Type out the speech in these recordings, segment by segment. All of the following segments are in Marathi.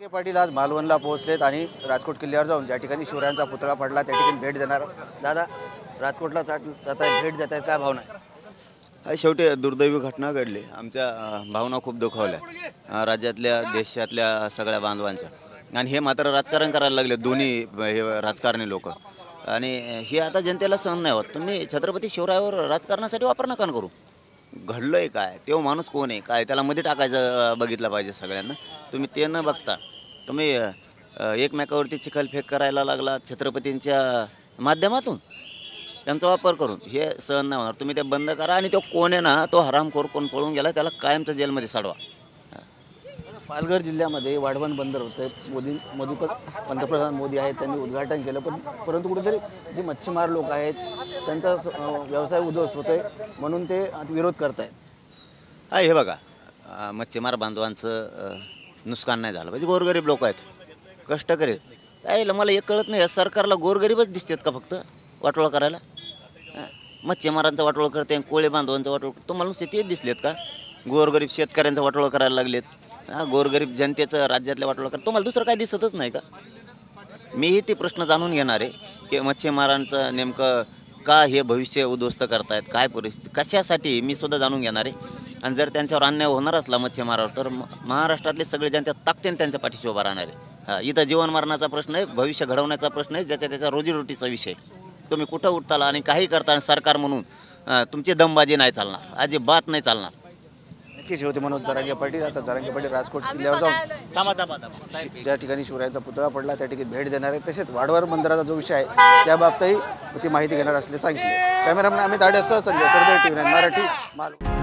पाटील आज मालवणला पोहोचलेत आणि राजकोट किल्ल्यावर जाऊन ज्या ठिकाणी शिवरायांचा पुतळा पडला त्या ठिकाणी भेट देणार। दादा, राजकोटला जात आहे, भेट देत आहेत, काय भावना आहे? शेवटी दुर्दैवी घटना घडली। आमच्या भावना खूप दुखावल्या, राज्यातल्या देशातल्या सगळ्या बांधवांच्या। आणि हे मात्र राजकारण करायला लागले दोन्ही हे राजकारणी लोक। आणि हे आता जनतेला सहन नाही होत। तुम्ही छत्रपती शिवरायावर राजकारणासाठी वापर नका करू। घडलंय काय, तो माणूस कोण आहे, काय त्याला मध्ये टाकायचं बघितलं पाहिजे सगळ्यांना। तुम्ही ते न बघता तुम्ही एकमेकावरती चिखलफेक करायला लागला छत्रपतींच्या माध्यमातून, त्यांचा वापर करून। हे सहन नाही होणार। तुम्ही ते बंद करा। आणि तो कोण आहे ना, तो हरामखोर कोण पळून गेला त्याला कायमचं जेलमध्ये सडवा। पालघर जिल्ह्यामध्ये वाढवण बंदर होतं, पंतप्रधान मोदी आहेत, त्यांनी उद्घाटन केलं, परंतु कुठेतरी जे मच्छीमार लोक आहेत त्यांचा व्यवसाय उद्ध्वस्त होतोय म्हणून ते विरोध करतायत। हे बघा, मच्छीमार बांधवांचं नुकसान नाही झालं पाहिजे। गोरगरीब लोक आहेत, कष्ट करीत काय। मला एक कळत नाही, सरकारला गोरगरीबच दिसतात का फक्त वाटोळा करायला? मच्छीमारांचा वाटोळा करते, कोळी बांधवांचा वाटोळा करते, तुम्हाला नुसते तेच दिसलेत का? गोरगरीब शेतकऱ्यांचा वाटोळा करायला लागलेत, गोरगरीब जनतेचं राज्यातल्या वाटोळा कर, तुम्हाला दुसरं काय दिसतच नाही का? मीही ते प्रश्न जाणून घेणार आहे की मच्छीमारांचं नेमकं का हे भविष्य उद्ध्वस्त करतायत, काय परिस्थिती, कशासाठी, मी सुद्धा जाणून घेणार आहे। आणि जर त्यांच्यावर अन्याय होणार असला मच्छीमारावर तर महाराष्ट्रातले सगळे जनता ताकदीने त्यांच्या पाठीशी उभा राहणार आहे। इथं जीवन मरणाचा प्रश्न आहे, भविष्य घडवण्याचा प्रश्न आहे, ज्याच्या त्याच्या रोजीरोटीचा विषय। तुम्ही कुठं उठताला आणि काही करताना सरकार म्हणून तुमची दमबाजी नाही चालणार, अजिबात नाही चालणार। नक्कीच होते मनोज जरांगे पाटील। आता जरांगे पाटील राजकोट किल्ल्यावर जाऊन ज्या ठिकाणी शिवरायांचा पुतळा पडला त्या ठिकाणी भेट देणार आहे, तसेच वाडवर बंदराचा जो विषय आहे त्याबाबतही ती माहिती घेणार असल्याचे सांगितले। कॅमेरामॅन अमित आडेसह संजय सरदेव, TV9 मराठी, मालवण।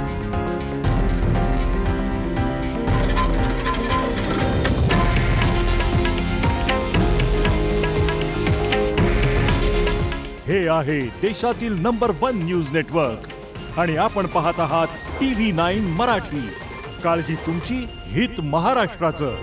हे आहे देशातील नंबर 1 न्यूज नेटवर्क आणि आपण पाहत आहात TV9 मराठी। काळजी तुमची, हित महाराष्ट्राचं।